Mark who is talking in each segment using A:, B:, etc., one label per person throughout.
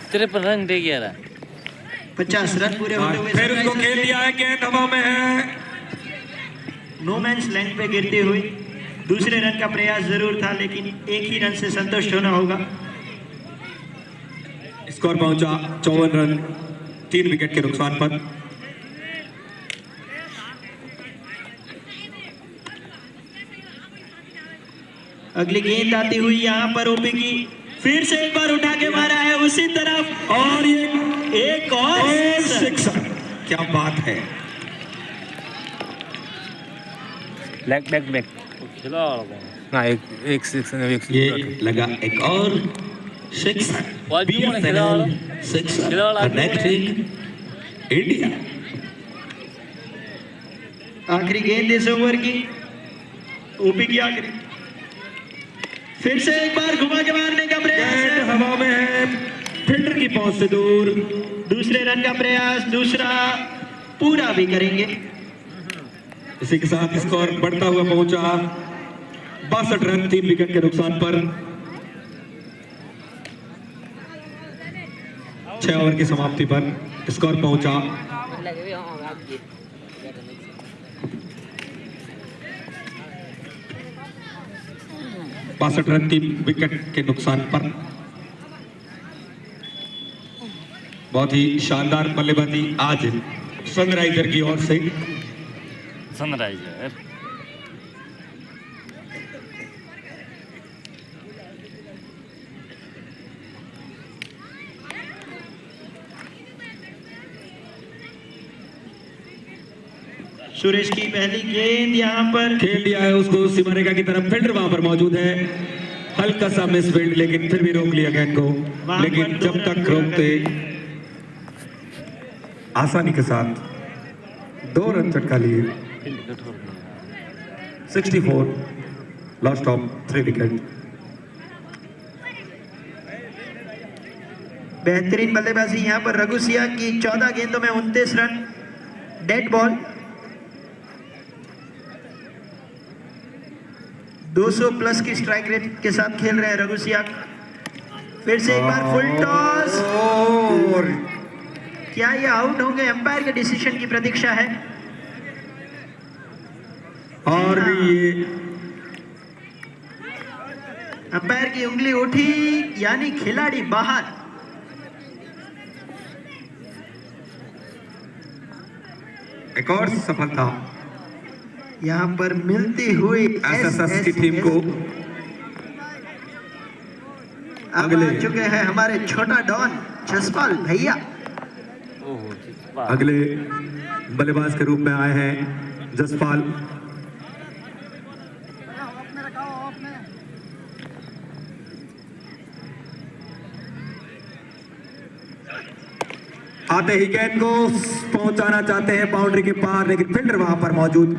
A: 53 run दे गया
B: 50 run पूरे होते हुए
C: फिर उसको खेल दिया है, गेंद हवा में है,
B: नो मैंस लैंड पे गिरते हुए। दूसरे रन का प्रयास जरूर था, लेकिन एक ही रन से संतुष्ट होना होगा।
C: स्कोर पहुंचा 54 रन 3 विकेट के नुकसान पर।
B: अगली गेंद आती हुई यहाँ पर ओपी की, फिर से एक बार उठा के मारा है उसी तरफ,
C: और ये
B: एक और
C: सिक्सर। क्या बात है।
A: बैक बैक बैक खिला
D: ना एक सिक्स
C: ये लगा एक और सिक्सर। Connecting India.
B: आखिरी गेंद इस ओवर की, ओपी की आखिरी, फिर से एक बार घुमा के मारने का प्रयास है।
C: हवा में है, फील्डर की पहुंच से दूर।
B: दूसरे रन का प्रयास, दूसरा पूरा भी करेंगे।
C: इसी के साथ स्कोर बढ़ता हुआ पहुंचा 62 रन 3 विकेट के नुकसान पर। 6 ओवर की समाप्ति पर स्कोर पहुंचा 62 रन 3 विकेट के नुकसान पर। बहुत ही शानदार बल्लेबाजी आज सनराइजर की ओर से।
A: सनराइजर
B: सुरेश की पहली गेंद यहाँ पर
C: खेल दिया है उसको सीमा रेखा की तरफ। फील्डर वहां पर मौजूद है, हल्का सा मिस फील्ड, लेकिन फिर भी रोक लिया गेंद को। लेकिन जब तक रोकते आसानी के साथ 2 रन चटका लिए। 64 लॉस्ट ऑफ 3 विकेट।
B: बेहतरीन बल्लेबाजी यहाँ पर रघु सिया की। 14 गेंदों में 29 रन, डेड बॉल। 200 प्लस की स्ट्राइक रेट के साथ खेल रहे हैं रघु सिया। फिर से एक बार फुल टॉस,
C: और
B: क्या ये आउट होंगे? एम्पायर के डिसीजन की प्रतीक्षा है।
C: और ये
B: अंपायर की उंगली उठी, यानी खिलाड़ी बाहर।
C: एक और सफलता
B: यहाँ पर मिलती हुई
C: एसएसएस की टीम को।
B: अगले आ चुके हैं हमारे छोटा डॉन जसपाल भैया।
C: अगले बल्लेबाज के रूप में आए हैं जसपाल। आते ही गेंद को पहुंचाना चाहते हैं बाउंड्री के पार, लेकिन फील्डर वहां पर मौजूद।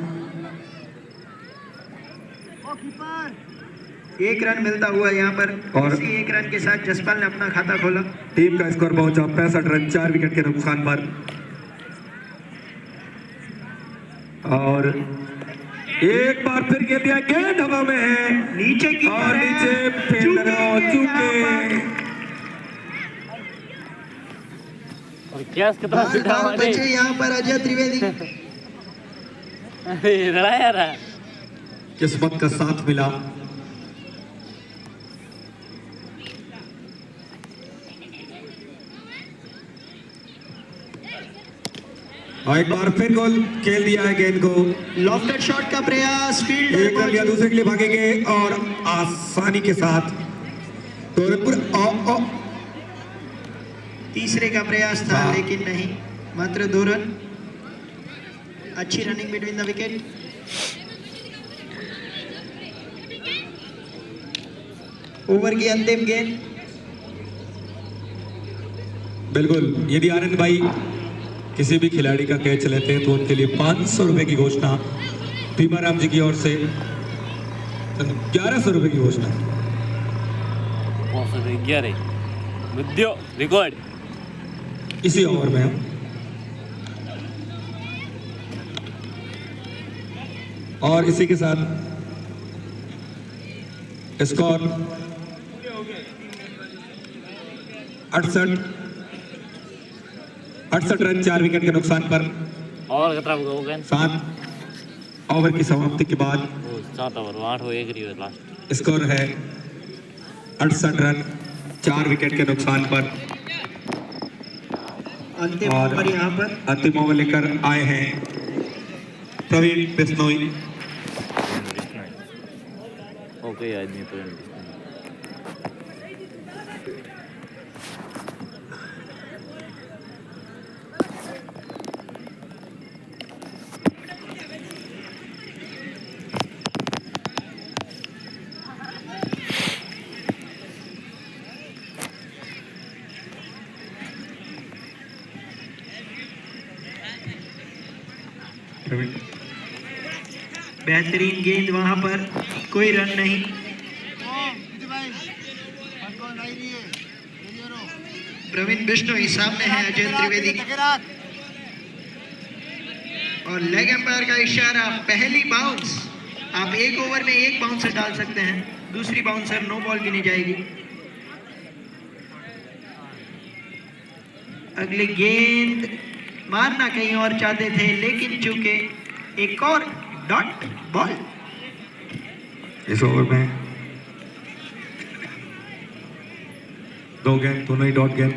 B: 1 रन मिलता हुआ यहाँ पर,
C: और
B: इसी 1 रन के साथ जसपाल ने अपना खाता खोला।
C: टीम का स्कोर पहुंचा 65 रन 4 विकेट के नुकसान पर। और एक बार फिर गेंद दिया, गेंद हवा में है,
B: नीचे की
C: और नीचे फील्डर चूके।
A: और क्या कितना सीधा मारे।
B: बचे यहाँ पर अजय त्रिवेदी।
A: अरे लड़ाया रहा।
C: किस्मत का साथ मिला। और एक बार फिर गोल खेल दिया है गेंद को।
B: लॉफ्टेड शॉट का प्रयास, फील्ड
C: एक रन लिया, दूसरे के लिए भागेंगे और आसानी के साथ
B: तीसरे का प्रयास था, लेकिन नहीं, मात्र 2 रन। अच्छी running between the wicket. Over की अंतिम गेंद।
C: बिल्कुल, यदि आनंद भाई किसी भी खिलाड़ी का कैच लेते हैं तो उनके लिए 500 रुपए की घोषणा भीमाराम जी की ओर से। 1100 रुपए की घोषणा।
A: 11 रिकॉर्ड
C: इसी ओवर में। और इसी के साथ स्कोर 68 68 रन 4 विकेट के नुकसान पर।
A: और कितना हो गया?
C: 7 ओवर की समाप्ति के बाद
A: 7 ओवर 8 हो 1 रही लास्ट।
C: स्कोर है 68 रन 4 विकेट के नुकसान पर।
B: अंतिम
C: और
B: ओवर यहाँ पर
C: अंतिम ओवर लेकर आए हैं प्रवीण बिश्नोई।
A: ओके आदमी तो
B: बेहतरीन गेंद वहां पर, कोई रन नहीं। प्रवीण बिश्नोई सामने है अजय त्रिवेदी और लेग एम्पायर का इशारा, पहली बाउंस। आप एक ओवर में एक बाउंसर डाल सकते हैं, दूसरी बाउंसर नो बॉल गिनी जाएगी। अगली गेंद मारना कहीं और चाहते थे, लेकिन चूंकि एक और डॉट बॉल।
C: इस ओवर में 2 गेंद, दोनों ही डॉट गेंद।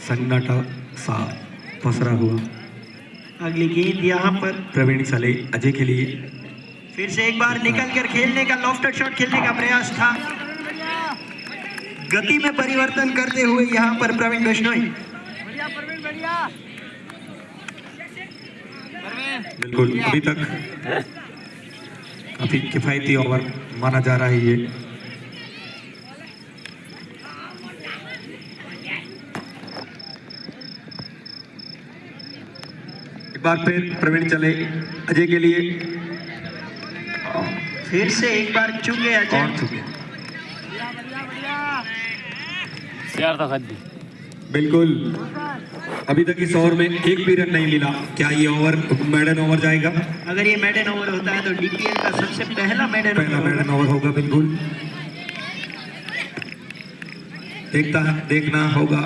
C: सन्नाटा सा पसरा हुआ।
B: अगली गेंद यहाँ पर
C: प्रवीण चले अजय के लिए।
B: फिर से एक बार निकल कर खेलने का, लॉफ्टेड शॉट खेलने का प्रयास था। गति में परिवर्तन करते हुए यहाँ पर प्रवीण बिश्नोई।
C: बिल्कुल, अभी तक काफी किफायती ओवर माना जा रहा है ये। एक बार फिर प्रवीण चले अजय के लिए।
B: फिर से एक बार चूके
C: और
B: अजय।
C: चुके
A: यार तो खद्दी
C: बिल्कुल, अभी तक इस ओवर में एक भी रन नहीं मिला। क्या ये ओवर मैडन ओवर जाएगा?
B: अगर ये मेडन ओवर होता है तो डीपीएल का सबसे पहला मेडन
C: मैडन ओवर होगा। बिल्कुल, देखना होगा।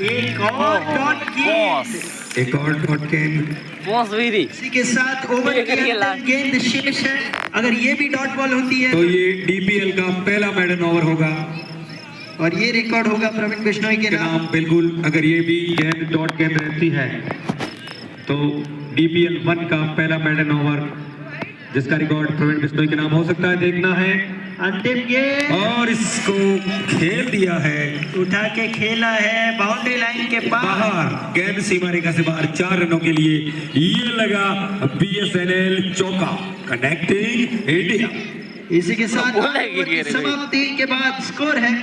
B: एक और डॉट गेंद,
C: एक और डॉट गेंद।
A: बॉस वीरी
B: इसी के साथ ओवर की अंतिम गेंद शेष है। अगर ये भी डॉट बॉल होती है
C: तो ये डीपीएल का पहला मैडन ओवर होगा
B: और ये रिकॉर्ड होगा प्रवीण बिश्नोई के नाम।
C: बिल्कुल, अगर ये भी गेंद डॉट गेंद रहती है तो डीपीएल 1 का पहला मैडन ओवर जिसका रिकॉर्ड प्रवीण बिश्नोई के नाम हो सकता है। देखना है
B: अंतिम गेंद
C: और इसको खेल दिया है,
B: उठा के खेला है बाउंड्री लाइन के
C: बाहर। गेंद सीमा रेखा से बाहर 4 रनों के लिए। ये लगा बीएसएनएल चौका, कनेक्टिंग इंडिया।
B: इसी के साथ
A: बोलेगी
B: ओवर की
A: गेंद।
B: समाप्ति के बाद स्कोर है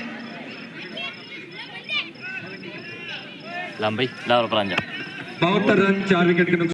A: लंबी लाल प्रांजा
C: 72 रन 4 विकेट के नुकसान।